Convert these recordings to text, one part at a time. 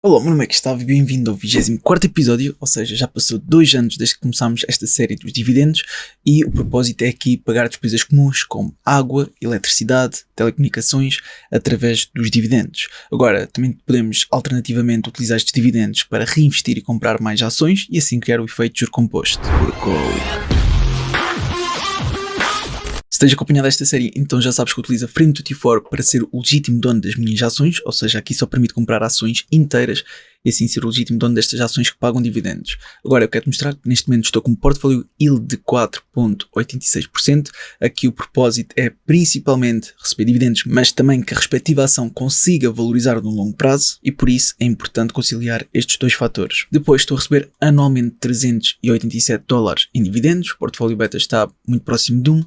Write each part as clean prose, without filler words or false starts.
Olá, meu nome é Gustavo e bem-vindo ao 24º episódio, ou seja, já passou 2 anos desde que começámos esta série dos dividendos e o propósito é aqui pagar despesas comuns como água, eletricidade, telecomunicações, através dos dividendos. Agora, também podemos alternativamente utilizar estes dividendos para reinvestir e comprar mais ações e assim criar o efeito de juro composto. Se tens acompanhado esta série, então já sabes que utilizo a Frame24 para ser o legítimo dono das minhas ações, ou seja, aqui só permite comprar ações inteiras e assim ser o legítimo dono destas ações que pagam dividendos. Agora eu quero-te mostrar que neste momento estou com um portfólio yield de 4,86%. Aqui o propósito é principalmente receber dividendos, mas também que a respectiva ação consiga valorizar no longo prazo e por isso é importante conciliar estes dois fatores. Depois estou a receber anualmente $387 em dividendos, o portfólio beta está muito próximo de 1.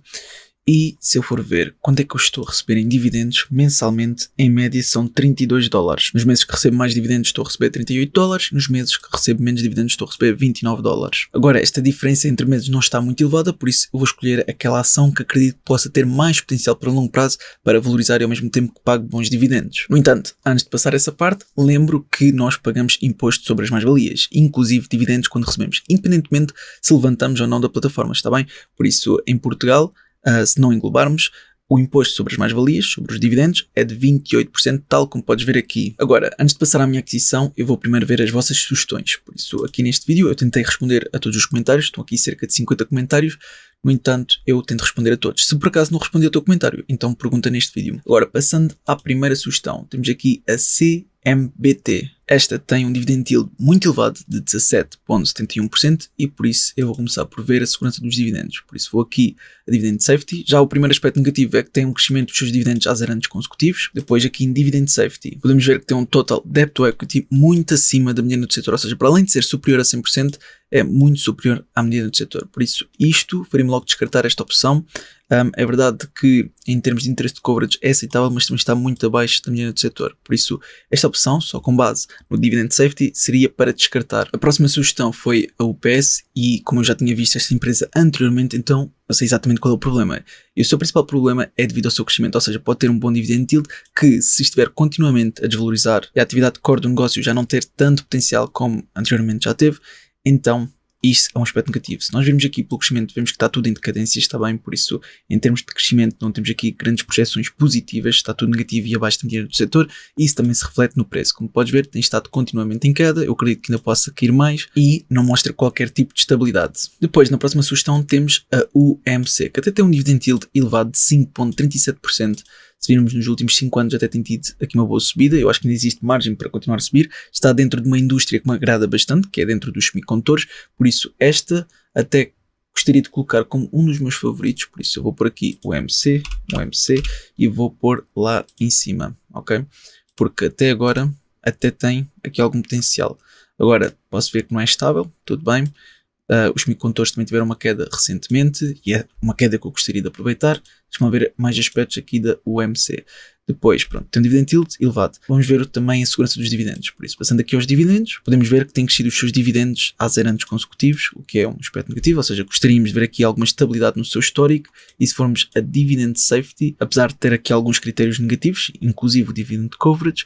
E se eu for ver quanto é que eu estou a receber em dividendos, mensalmente, em média são $32. Nos meses que recebo mais dividendos estou a receber $38, nos meses que recebo menos dividendos estou a receber $29. Agora, esta diferença entre meses não está muito elevada, por isso eu vou escolher aquela ação que acredito que possa ter mais potencial para longo prazo para valorizar e ao mesmo tempo que pague bons dividendos. No entanto, antes de passar essa parte, lembro que nós pagamos imposto sobre as mais-valias, inclusive dividendos quando recebemos, independentemente se levantamos ou não da plataforma, está bem? Por isso, em Portugal, se não englobarmos, o imposto sobre as mais-valias, sobre os dividendos, é de 28%, tal como podes ver aqui. Agora, antes de passar à minha aquisição, eu vou primeiro ver as vossas sugestões. Por isso, aqui neste vídeo, eu tentei responder a todos os comentários, estão aqui cerca de 50 comentários, no entanto, eu tento responder a todos. Se por acaso não respondi ao teu comentário, então pergunta neste vídeo. Agora, passando à primeira sugestão, temos aqui a CMBT. Esta tem um dividend yield muito elevado de 17,71% e por isso eu vou começar por ver a segurança dos dividendos. Por isso vou aqui a Dividend Safety. Já o primeiro aspecto negativo é que tem um crescimento dos seus dividendos há 0 anos consecutivos. Depois aqui em Dividend Safety podemos ver que tem um Total Debt to Equity muito acima da mediana do setor, ou seja, para além de ser superior a 100%, é muito superior à mediana do setor. Por isso isto faria-me logo descartar esta opção. É verdade que em termos de interesse de coverage é aceitável, mas também está muito abaixo da mediana do setor. Por isso esta opção, só com base no Dividend Safety, seria para descartar. A próxima sugestão foi a UPS e como eu já tinha visto esta empresa anteriormente, então eu sei exatamente qual é o problema. E o seu principal problema é devido ao seu crescimento, ou seja, pode ter um bom dividend yield que, se estiver continuamente a desvalorizar e a atividade core do negócio já não ter tanto potencial como anteriormente já teve, então isso é um aspecto negativo. Se nós virmos aqui pelo crescimento, vemos que está tudo em decadência, está bem, por isso, em termos de crescimento, não temos aqui grandes projeções positivas, está tudo negativo e abaixo da medida do setor, e isso também se reflete no preço. Como podes ver, tem estado continuamente em queda, eu acredito que ainda possa cair mais, e não mostra qualquer tipo de estabilidade. Depois, na próxima sugestão, temos a UMC, que até tem um dividend yield elevado de 5,37%, se virmos nos últimos 5 anos até tem tido aqui uma boa subida, eu acho que ainda existe margem para continuar a subir, está dentro de uma indústria que me agrada bastante, que é dentro dos semicondutores, por isso esta até gostaria de colocar como um dos meus favoritos, por isso eu vou pôr aqui o MC e vou pôr lá em cima, ok? Porque até agora até tem aqui algum potencial. Agora posso ver que não é estável, tudo bem. Os semicondutores também tiveram uma queda recentemente e é uma queda que eu gostaria de aproveitar. Deixa-me ver mais aspectos aqui da UMC. Depois, pronto, tem um dividend yield elevado. Vamos ver também a segurança dos dividendos. Por isso, passando aqui aos dividendos, podemos ver que tem crescido os seus dividendos há 0 anos consecutivos, o que é um aspecto negativo, ou seja, gostaríamos de ver aqui alguma estabilidade no seu histórico. E se formos a Dividend Safety, apesar de ter aqui alguns critérios negativos, inclusive o Dividend Coverage,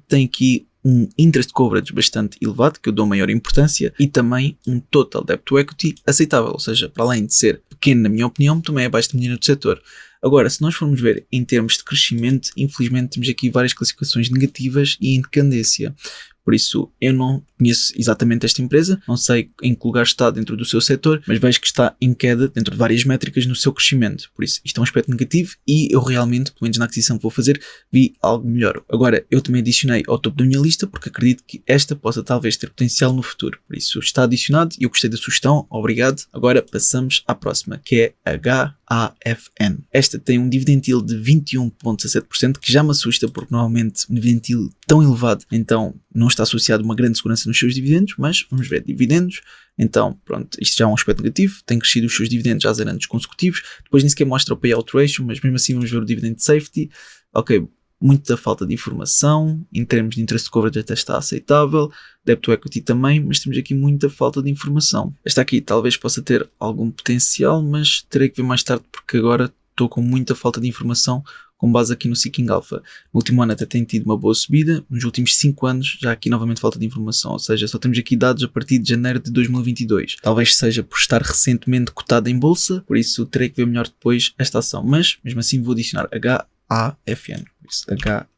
tem aqui um interest coverage bastante elevado, que eu dou maior importância, e também um total debt to equity aceitável, ou seja, para além de ser pequeno na minha opinião, também é abaixo da mediana do setor. Agora, se nós formos ver em termos de crescimento, infelizmente temos aqui várias classificações negativas e em decadência. Por isso, eu não conheço exatamente esta empresa, não sei em que lugar está dentro do seu setor, mas vejo que está em queda dentro de várias métricas no seu crescimento. Por isso, isto é um aspecto negativo e eu realmente, pelo menos na aquisição que vou fazer, vi algo melhor. Agora, eu também adicionei ao topo da minha lista porque acredito que esta possa talvez ter potencial no futuro. Por isso, está adicionado e eu gostei da sugestão, obrigado. Agora passamos à próxima, que é HAFN. Esta tem um dividend yield de 21,17%, que já me assusta porque normalmente um dividend yield tão elevado, então não está associado a uma grande segurança nos seus dividendos, mas vamos ver dividendos. Então, pronto, isto já é um aspecto negativo, tem crescido os seus dividendos há 0 anos consecutivos, depois nem sequer mostra o payout ratio, mas mesmo assim vamos ver o dividend safety. Ok, muita falta de informação, em termos de interest coverage até está aceitável, debt to equity também, mas temos aqui muita falta de informação. Esta aqui talvez possa ter algum potencial, mas terei que ver mais tarde porque agora estou com muita falta de informação com base aqui no Seeking Alpha. No último ano até tem tido uma boa subida, nos últimos 5 anos já aqui novamente falta de informação, ou seja, só temos aqui dados a partir de janeiro de 2022. Talvez seja por estar recentemente cotado em bolsa, por isso terei que ver melhor depois esta ação, mas mesmo assim vou adicionar HAFN.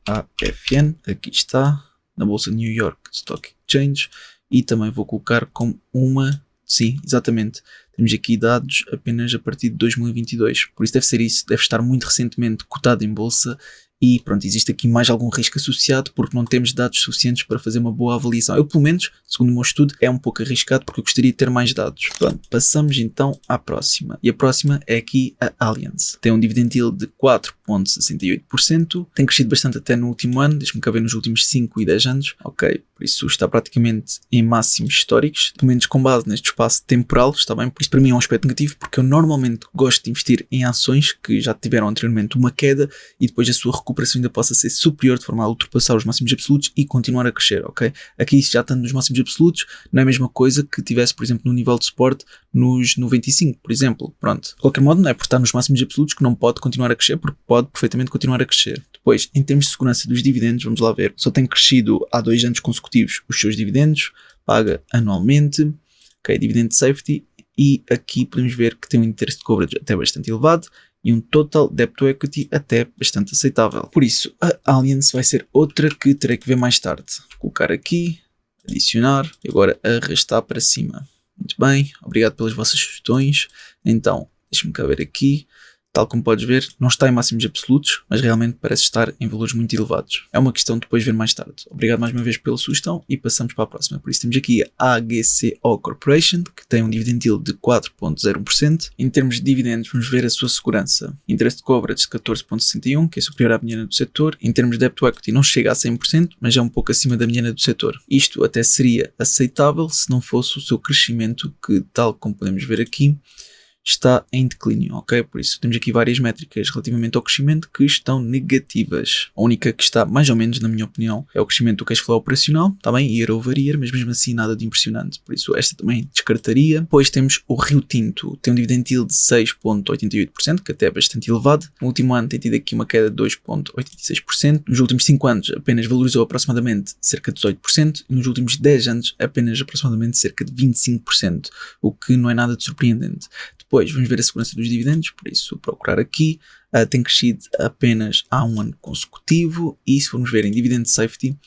HAFN, aqui está, na bolsa de New York Stock Exchange, e também vou colocar como uma, sim, exatamente, temos aqui dados apenas a partir de 2022, por isso deve ser isso, deve estar muito recentemente cotado em bolsa e pronto, existe aqui mais algum risco associado porque não temos dados suficientes para fazer uma boa avaliação. Eu, pelo menos, segundo o meu estudo, é um pouco arriscado porque eu gostaria de ter mais dados. Pronto, passamos então à próxima. E a próxima é aqui a Allianz. Tem um dividend yield de 4,68%, tem crescido bastante até no último ano, deixa-me cá ver nos últimos 5 e 10 anos. Ok, por isso está praticamente em máximos históricos, pelo menos com base neste espaço temporal, está bem? Por isso para mim é um aspecto negativo porque eu normalmente gosto de investir em ações que já tiveram anteriormente uma queda e depois a sua recuperação ainda possa ser superior de forma a ultrapassar os máximos absolutos e continuar a crescer, ok? Aqui já estando nos máximos absolutos não é a mesma coisa que tivesse, por exemplo, no nível de suporte nos 95, por exemplo. Pronto. De qualquer modo, não é por estar nos máximos absolutos que não pode continuar a crescer, porque pode perfeitamente continuar a crescer. Depois, em termos de segurança dos dividendos, vamos lá ver, só tem crescido há 2 anos consecutivos os seus dividendos, paga anualmente, ok? Dividend safety, e aqui podemos ver que tem um interest de coverage até bastante elevado e um total debt to equity até bastante aceitável. Por isso, a Allianz vai ser outra que terei que ver mais tarde. Vou colocar aqui, adicionar e agora arrastar para cima. Muito bem, obrigado pelas vossas sugestões. Então, deixa-me cá ver aqui. Tal como podes ver, não está em máximos absolutos, mas realmente parece estar em valores muito elevados. É uma questão de depois ver mais tarde. Obrigado mais uma vez pela sugestão e passamos para a próxima. Por isso temos aqui a AGCO Corporation, que tem um dividend yield de 4,0%. Em termos de dividendos, vamos ver a sua segurança. Interest de coverage de 14,61%, que é superior à mediana do setor. Em termos de debt to equity, não chega a 100%, mas é um pouco acima da mediana do setor. Isto até seria aceitável se não fosse o seu crescimento, que tal como podemos ver aqui, está em declínio, ok? Por isso temos aqui várias métricas relativamente ao crescimento que estão negativas. A única que está mais ou menos, na minha opinião, é o crescimento do cash flow operacional, está bem? Year over year, mas mesmo assim nada de impressionante. Por isso esta também descartaria. Depois temos o Rio Tinto, tem um dividend yield de 6,88%, que até é bastante elevado. No último ano tem tido aqui uma queda de 2,86%. Nos últimos 5 anos apenas valorizou aproximadamente cerca de 18%. E nos últimos 10 anos apenas aproximadamente cerca de 25%, o que não é nada de surpreendente. Depois vamos ver a segurança dos dividendos, por isso procurar aqui, tem crescido apenas há um ano consecutivo e se formos ver em dividend safety,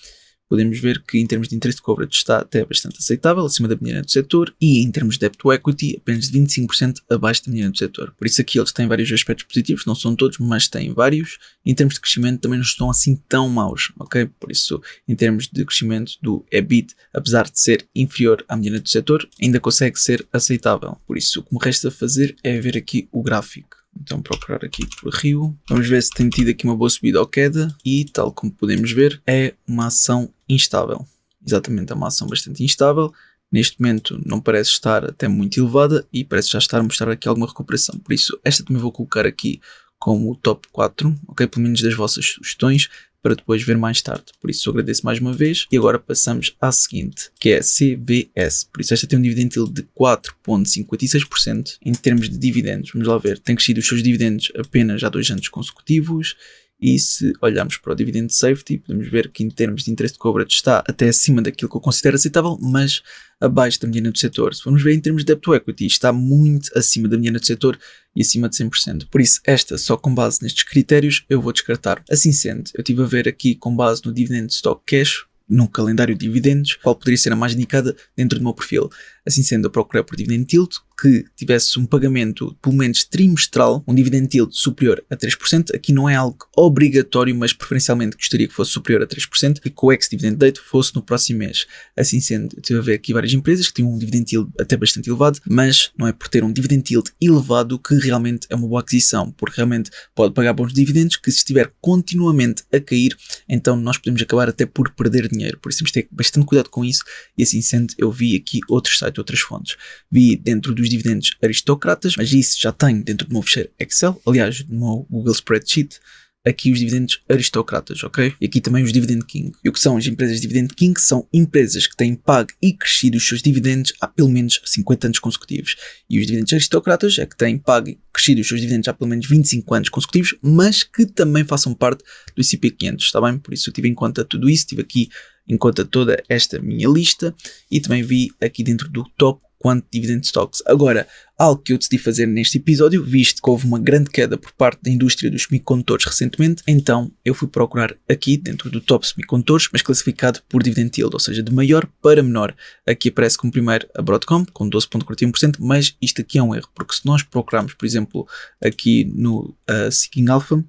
podemos ver que em termos de interest coverage está até bastante aceitável, acima da mediana do setor, e em termos de debt to equity apenas de 25% abaixo da mediana do setor. Por isso aqui eles têm vários aspectos positivos, não são todos, mas têm vários. Em termos de crescimento também não estão assim tão maus, ok? Por isso, em termos de crescimento do EBIT, apesar de ser inferior à mediana do setor, ainda consegue ser aceitável. Por isso, o que me resta fazer é ver aqui o gráfico. Então procurar aqui por Rio, vamos ver se tem tido aqui uma boa subida ou queda e tal como podemos ver é uma ação instável, exatamente, é uma ação bastante instável, neste momento não parece estar até muito elevada e parece já estar a mostrar aqui alguma recuperação, por isso esta também vou colocar aqui como o top 4, ok, pelo menos das vossas sugestões, para depois ver mais tarde. Por isso agradeço mais uma vez e agora passamos à seguinte, que é a CVS. Por isso esta tem um dividend yield de 4,56% em termos de dividendos. Vamos lá ver, tem crescido os seus dividendos apenas há 2 anos consecutivos e se olharmos para o dividend safety, podemos ver que em termos de interest coverage está até acima daquilo que eu considero aceitável, mas abaixo da mediana do setor. Se formos ver em termos de debt to equity, está muito acima da mediana do setor e acima de 100%. Por isso, esta, só com base nestes critérios, eu vou descartar. Assim sendo, eu estive a ver aqui com base no Dividend Stock Cash, no calendário de dividendos, qual poderia ser a mais indicada dentro do meu perfil. Assim sendo, eu procurei por Dividend Yield, que tivesse um pagamento, pelo menos trimestral, um Dividend Yield superior a 3%. Aqui não é algo obrigatório, mas preferencialmente gostaria que fosse superior a 3% e que o ex-dividend date fosse no próximo mês. Assim sendo, eu estive a ver aqui várias empresas que têm um Dividend Yield até bastante elevado, mas não é por ter um Dividend Yield elevado que realmente é uma boa aquisição, porque realmente pode pagar bons dividendos que se estiver continuamente a cair, então nós podemos acabar até por perder dinheiro. Por isso temos de ter bastante cuidado com isso e assim sendo, eu vi aqui outros sites, outras fontes. Vi dentro dos dividendos aristocratas, mas isso já tenho dentro do meu ficheiro Excel, aliás, no meu Google Spreadsheet, aqui os dividendos aristocratas, ok? E aqui também os Dividend King. E o que são as empresas Dividend King? São empresas que têm pago e crescido os seus dividendos há pelo menos 50 anos consecutivos. E os dividendos aristocratas é que têm pago e crescido os seus dividendos há pelo menos 25 anos consecutivos, mas que também façam parte do S&P 500, está bem? Por isso eu tive em conta tudo isso, tive aqui em conta toda esta minha lista e também vi aqui dentro do top quanto dividend stocks. Agora, algo que eu decidi fazer neste episódio, visto que houve uma grande queda por parte da indústria dos semicondutores recentemente, então eu fui procurar aqui dentro do top semicondutores, mas classificado por dividend yield, ou seja, de maior para menor. Aqui aparece como primeiro a Broadcom, com 12,41%, mas isto aqui é um erro, porque se nós procurarmos, por exemplo, aqui no Seeking Alpha,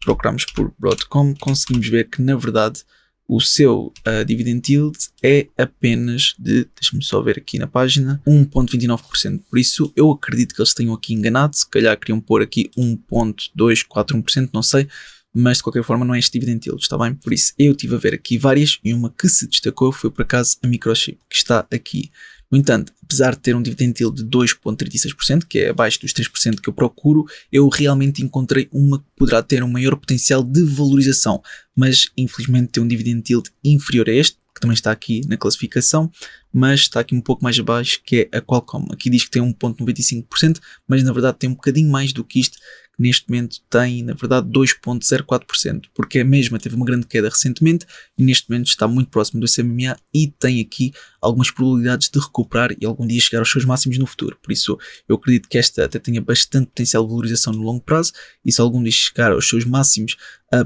procurarmos por Broadcom, conseguimos ver que, na verdade, o seu dividend yield é apenas de, deixa-me só ver aqui na página, 1,29%. Por isso, eu acredito que eles tenham aqui enganado. Se calhar queriam pôr aqui 1,241%, não sei. Mas de qualquer forma não é este dividend yield, está bem? Por isso, eu estive a ver aqui várias e uma que se destacou foi por acaso a Microchip, que está aqui. No entanto, apesar de ter um dividend yield de 2,36%, que é abaixo dos 3% que eu procuro, eu realmente encontrei uma que poderá ter um maior potencial de valorização, mas infelizmente tem um dividend yield inferior a este, que também está aqui na classificação, mas está aqui um pouco mais abaixo, que é a Qualcomm. Aqui diz que tem 1,95%, mas na verdade tem um bocadinho mais do que isto, que neste momento tem, na verdade, 2,04%, porque a mesma teve uma grande queda recentemente e neste momento está muito próximo do SMA e tem aqui algumas probabilidades de recuperar e algum dia chegar aos seus máximos no futuro. Por isso, eu acredito que esta até tenha bastante potencial de valorização no longo prazo e se algum dia chegar aos seus máximos,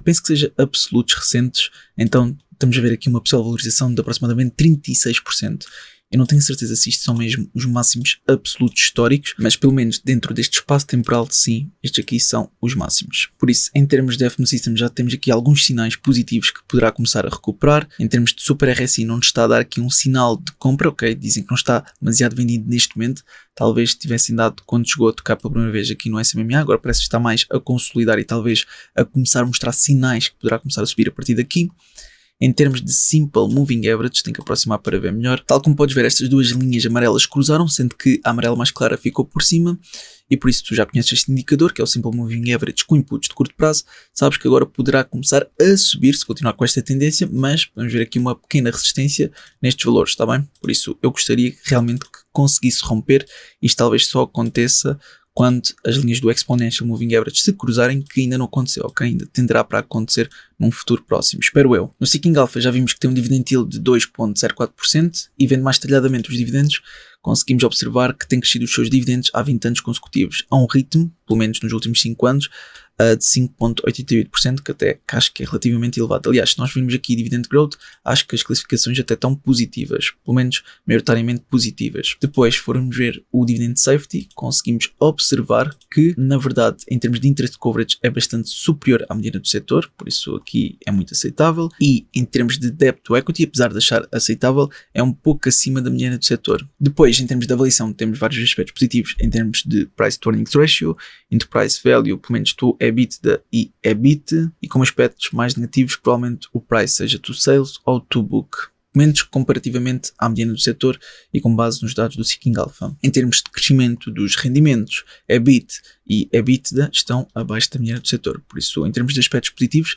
penso que seja absolutos recentes, então estamos a ver aqui uma possível valorização de aproximadamente 36%. Eu não tenho certeza se isto são mesmo os máximos absolutos históricos, mas pelo menos dentro deste espaço temporal, sim, estes aqui são os máximos. Por isso, em termos de FMO System, já temos aqui alguns sinais positivos que poderá começar a recuperar. Em termos de Super RSI, não nos está a dar aqui um sinal de compra, ok? Dizem que não está demasiado vendido neste momento. Talvez tivessem dado quando chegou a tocar pela primeira vez aqui no SMMA, agora parece que está mais a consolidar e talvez a começar a mostrar sinais que poderá começar a subir a partir daqui. Em termos de Simple Moving Average, tenho que aproximar para ver melhor. Tal como podes ver, estas duas linhas amarelas cruzaram, sendo que a amarela mais clara ficou por cima. E por isso tu já conheces este indicador, que é o Simple Moving Average com inputs de curto prazo. Sabes que agora poderá começar a subir se continuar com esta tendência, mas vamos ver aqui uma pequena resistência nestes valores, está bem? Por isso eu gostaria realmente que conseguisse romper. Isto talvez só aconteça quando as linhas do Exponential Moving Average se cruzarem, que ainda não aconteceu, ok? Ainda tenderá para acontecer num futuro próximo, espero eu. No Seeking Alpha já vimos que tem um dividend yield de 2,04% e vendo mais detalhadamente os dividendos, conseguimos observar que tem crescido os seus dividendos há 20 anos consecutivos, a um ritmo, pelo menos nos últimos 5 anos, de 5,88%, que até acho que é relativamente elevado. Aliás, se nós virmos aqui Dividend Growth, acho que as classificações até estão positivas, pelo menos maioritariamente positivas. Depois, se formos ver o Dividend Safety, conseguimos observar que, na verdade, em termos de Interest Coverage, é bastante superior à medida do setor, por isso aqui é muito aceitável. E em termos de Debt to Equity, apesar de achar aceitável, é um pouco acima da mediana do setor. Depois, em termos de avaliação, temos vários aspectos positivos em termos de Price to Earnings Ratio, Enterprise Value, pelo menos to EBITDA e EBIT, e como aspectos mais negativos, provavelmente o price seja to sales ou to book, menos comparativamente à mediana do setor e com base nos dados do Seeking Alpha. Em termos de crescimento dos rendimentos, EBIT e EBITDA estão abaixo da mediana do setor. Por isso, em termos de aspectos positivos,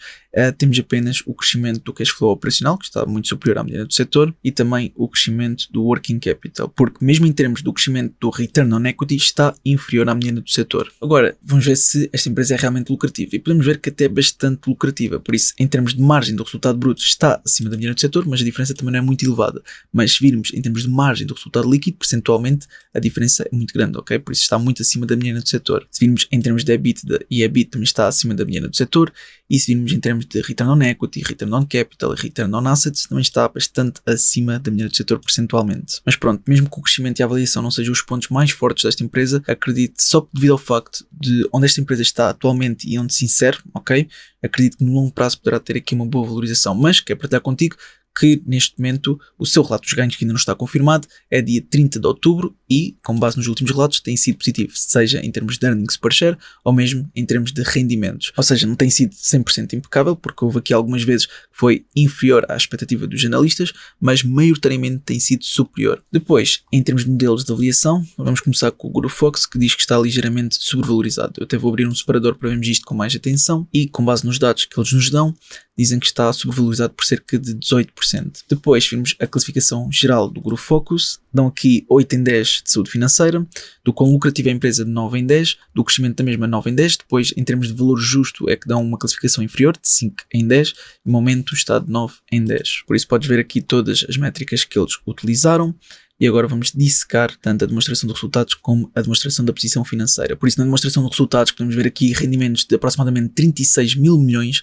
temos apenas o crescimento do cash flow operacional, que está muito superior à mediana do setor, e também o crescimento do working capital, porque mesmo em termos do crescimento do return on equity, está inferior à mediana do setor. Agora, vamos ver se esta empresa é realmente lucrativa, e podemos ver que até é bastante lucrativa. Por isso, em termos de margem do resultado bruto, está acima da mediana do setor, mas a diferença também não é muito elevada. Mas se virmos em termos de margem do resultado líquido, percentualmente, a diferença é muito grande, ok? Por isso está muito acima da mediana do setor. Se virmos em termos de EBITDA e EBIT, também está acima da mediana do setor, e se virmos em termos de return on equity, return on capital e return on assets, também está bastante acima da mediana do setor percentualmente. Mas pronto, mesmo que o crescimento e a avaliação não sejam os pontos mais fortes desta empresa, acredito só devido ao facto de onde esta empresa está atualmente e onde se insere, ok? Acredito que no longo prazo poderá ter aqui uma boa valorização, mas quero partilhar contigo que neste momento o seu relato dos ganhos, que ainda não está confirmado, é dia 30 de outubro e, com base nos últimos relatos, tem sido positivo, seja em termos de earnings per share ou mesmo em termos de rendimentos. Ou seja, não tem sido 100% impecável, porque houve aqui algumas vezes que foi inferior à expectativa dos analistas, mas maioritariamente tem sido superior. Depois, em termos de modelos de avaliação, vamos começar com o Guru Fox, que diz que está ligeiramente sobrevalorizado. Eu até vou abrir um separador para vermos isto com mais atenção e, com base nos dados que eles nos dão, dizem que está sobrevalorizado por cerca de 18%. Depois vimos a classificação geral do Guru Focus, dão aqui 8 em 10 de saúde financeira, do quão lucrativa é a empresa de 9 em 10, do crescimento da mesma 9 em 10, depois em termos de valor justo é que dão uma classificação inferior de 5 em 10, e o momento está de 9 em 10. Por isso podes ver aqui todas as métricas que eles utilizaram. E agora vamos dissecar tanto a demonstração de resultados como a demonstração da posição financeira. Por isso, na demonstração de resultados, podemos ver aqui rendimentos de aproximadamente 36 mil milhões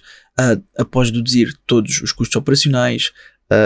após deduzir todos os custos operacionais,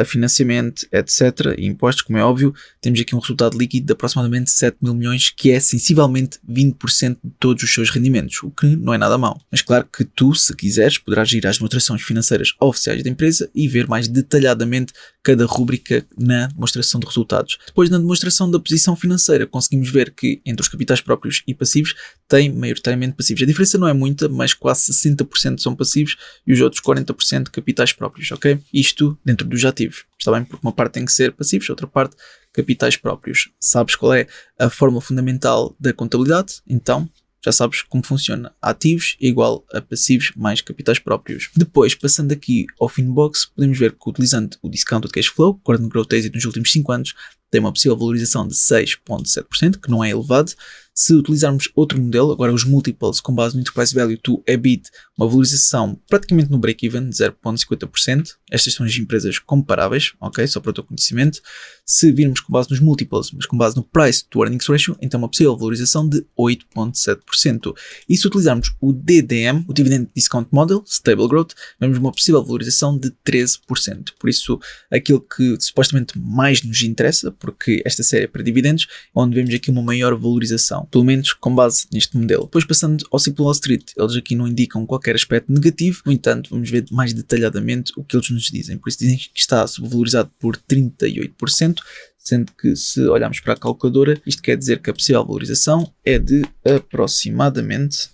financiamento, etc. e impostos, como é óbvio. Temos aqui um resultado líquido de aproximadamente 7 mil milhões, que é sensivelmente 20% de todos os seus rendimentos, o que não é nada mau. Mas claro que tu, se quiseres, poderás ir às demonstrações financeiras oficiais da empresa e ver mais detalhadamente cada rúbrica na demonstração de resultados. Depois, na demonstração da posição financeira, conseguimos ver que entre os capitais próprios e passivos tem maioritariamente passivos. A diferença não é muita, mas quase 60% são passivos e os outros 40% capitais próprios, ok? Isto dentro dos ativos. Está bem? Porque uma parte tem que ser passivos, outra parte capitais próprios. Sabes qual é a fórmula fundamental da contabilidade? Então, já sabes como funciona. Ativos é igual a passivos mais capitais próprios. Depois, passando aqui ao Finbox, podemos ver que utilizando o Discounted Cash Flow, According Growth Exit nos últimos 5 anos, tem uma possível valorização de 6,7%, que não é elevado. Se utilizarmos outro modelo, agora os múltiples com base no Enterprise Value to EBIT, uma valorização praticamente no break-even de 0,50%. Estas são as empresas comparáveis, ok? Só para o teu conhecimento. Se virmos com base nos múltiples, mas com base no Price to Earnings Ratio, então uma possível valorização de 8,7%. E se utilizarmos o DDM, o Dividend Discount Model, Stable Growth, vemos uma possível valorização de 13%. Por isso, aquilo que supostamente mais nos interessa, porque esta série é para dividendos, onde vemos aqui uma maior valorização, pelo menos com base neste modelo. Depois, passando ao Simple Wall Street, eles aqui não indicam qualquer aspecto negativo, no entanto, vamos ver mais detalhadamente o que eles nos dizem. Por isso, dizem que está subvalorizado por 38%, sendo que se olharmos para a calculadora, isto quer dizer que a possível valorização é de aproximadamente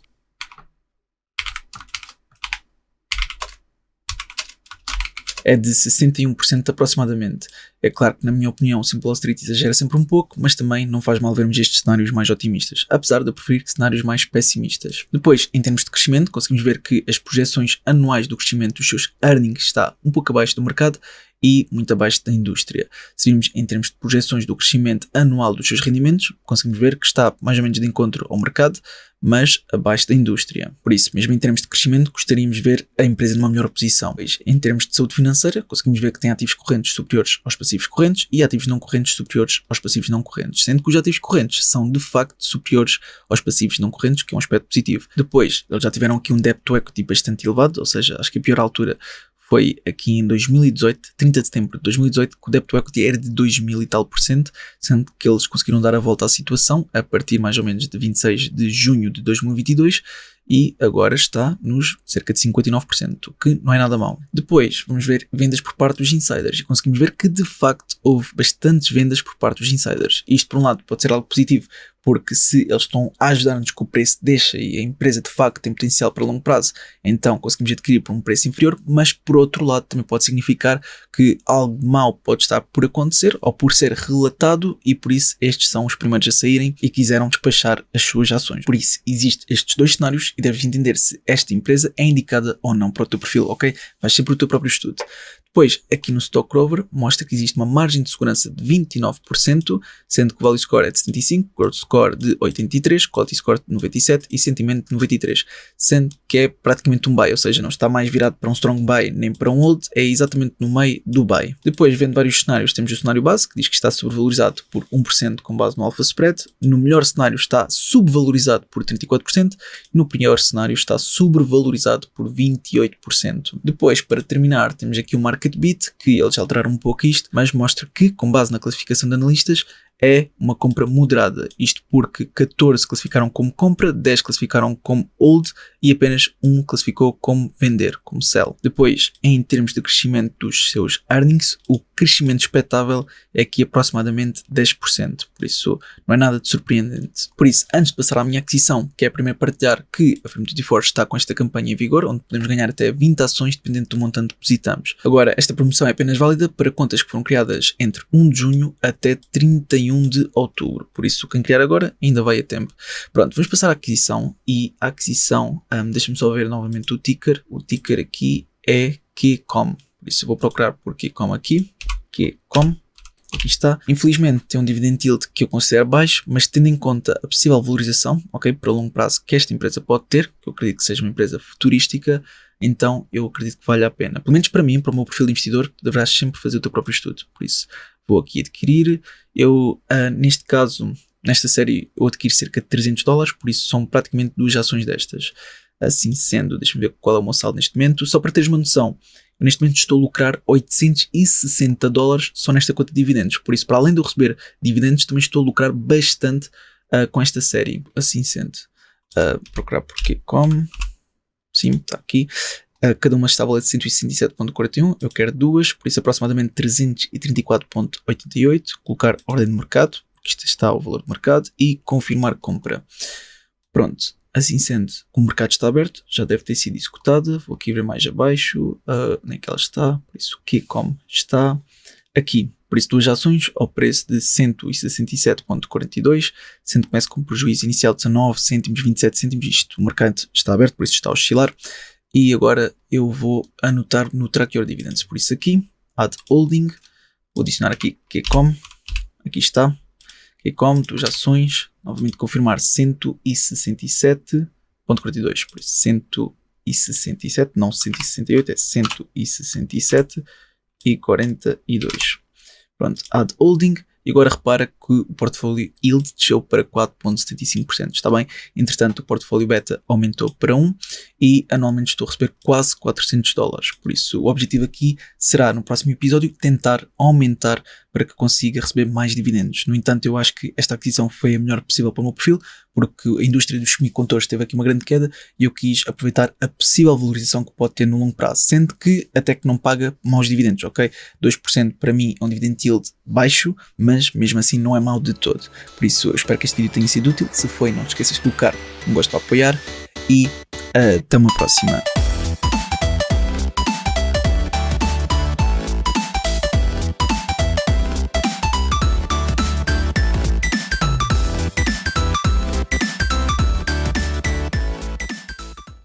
61% aproximadamente. É claro que, na minha opinião, o Simple Wall Street exagera sempre um pouco, mas também não faz mal vermos estes cenários mais otimistas, apesar de eu preferir cenários mais pessimistas. Depois, em termos de crescimento, conseguimos ver que as projeções anuais do crescimento dos seus earnings está um pouco abaixo do mercado e muito abaixo da indústria. Se virmos em termos de projeções do crescimento anual dos seus rendimentos, conseguimos ver que está mais ou menos de encontro ao mercado, mas abaixo da indústria. Por isso, mesmo em termos de crescimento, gostaríamos de ver a empresa numa melhor posição. Em termos de saúde financeira, conseguimos ver que tem ativos correntes superiores aos passivos correntes e ativos não correntes superiores aos passivos não correntes, sendo que os ativos correntes são de facto superiores aos passivos não correntes, que é um aspecto positivo. Depois, eles já tiveram aqui um debt to equity bastante elevado, ou seja, acho que a pior altura foi aqui em 2018, 30 de setembro de 2018, que o debt to equity era de 2000 e tal %, sendo que eles conseguiram dar a volta à situação a partir mais ou menos de 26 de junho de 2022 e agora está nos cerca de 59%, o que não é nada mau. Depois vamos ver vendas por parte dos insiders e conseguimos ver que de facto houve bastantes vendas por parte dos insiders. Isto por um lado pode ser algo positivo, porque se eles estão a ajudar-nos que o preço deixa e a empresa de facto tem potencial para longo prazo, então conseguimos adquirir por um preço inferior, mas por outro lado também pode significar que algo mau pode estar por acontecer ou por ser relatado e por isso estes são os primeiros a saírem e quiseram despachar as suas ações. Por isso existem estes dois cenários e deves entender se esta empresa é indicada ou não para o teu perfil, ok? Vais sempre o teu próprio estudo. Depois, aqui no Stock Rover, mostra que existe uma margem de segurança de 29%, sendo que o Value Score é de 75%, Growth Score de 83%, Quality Score de 97% e Sentimento de 93%, sendo que é praticamente um buy, ou seja, não está mais virado para um strong buy nem para um hold, é exatamente no meio do buy. Depois, vendo vários cenários, temos o cenário base, que diz que está sobrevalorizado por 1% com base no Alpha Spread, no melhor cenário está subvalorizado por 34%, no pior cenário está sobrevalorizado por 28%. Depois, para terminar, temos aqui o Market Beat, que eles alteraram um pouco isto, mas mostra que, com base na classificação de analistas, é uma compra moderada, isto porque 14 classificaram como compra, 10 classificaram como hold e apenas 1 classificou como vender, como sell. Depois, em termos de crescimento dos seus earnings, o crescimento expectável é aqui aproximadamente 10%, por isso não é nada de surpreendente. Por isso, antes de passar à minha aquisição, que é primeiro partilhar que a Frame24 está com esta campanha em vigor, onde podemos ganhar até 20 ações dependendo do montante que depositamos. Agora, esta promoção é apenas válida para contas que foram criadas entre 1 de junho até 31 de outubro, por isso quem criar agora ainda vai a tempo. Pronto, vamos passar à aquisição, e a aquisição, deixa-me só ver novamente o ticker aqui é QCOM, por isso eu vou procurar por QCOM aqui, QCOM. Aqui está. Infelizmente tem um dividend yield que eu considero baixo, mas tendo em conta a possível valorização, ok, para longo prazo que esta empresa pode ter, que eu acredito que seja uma empresa futurística, então eu acredito que vale a pena. Pelo menos para mim, para o meu perfil de investidor, tu deverás sempre fazer o teu próprio estudo. Por isso, vou aqui adquirir. Eu, neste caso, nesta série, eu adquiro cerca de $300, por isso são praticamente 2 ações destas. Assim sendo, deixa-me ver qual é o meu saldo neste momento. Só para teres uma noção, eu neste momento estou a lucrar $860 só nesta conta de dividendos. Por isso, para além de eu receber dividendos, também estou a lucrar bastante com esta série. Assim sendo, procurar por QCOM. Sim, está aqui. Cada uma está a valer de 167.41. Eu quero 2, por isso aproximadamente 334.88. Colocar ordem de mercado. Isto está o valor de mercado. E confirmar compra. Pronto. Assim sendo, o mercado está aberto, já deve ter sido executada. Vou aqui ver mais abaixo, onde é que ela está, por isso o QCOM está aqui. Por isso 2 ações ao preço de 167.42, sendo que começa com um prejuízo inicial de 19 cêntimos, 27 cêntimos, isto, o mercado está aberto, por isso está a oscilar. E agora eu vou anotar no Track Your Dividends, por isso aqui, Add Holding, vou adicionar aqui QCOM, aqui está. QCOM, 2 ações, novamente confirmar 167.42, por isso 167, não 168, é 167,42. Pronto, Add Holding, e agora repara que o portfólio Yield desceu para 4,75%, está bem? Entretanto, o portfólio Beta aumentou para 1 e anualmente estou a receber quase $400, por isso o objetivo aqui será no próximo episódio tentar aumentar para que consiga receber mais dividendos. No entanto, eu acho que esta aquisição foi a melhor possível para o meu perfil, porque a indústria dos semicondutores teve aqui uma grande queda e eu quis aproveitar a possível valorização que pode ter no longo prazo, sendo que até que não paga maus dividendos, ok? 2% para mim é um dividend yield baixo, mas mesmo assim não é mau de todo. Por isso, eu espero que este vídeo tenha sido útil. Se foi, não te esqueças de colocar um gosto para apoiar e até uma próxima.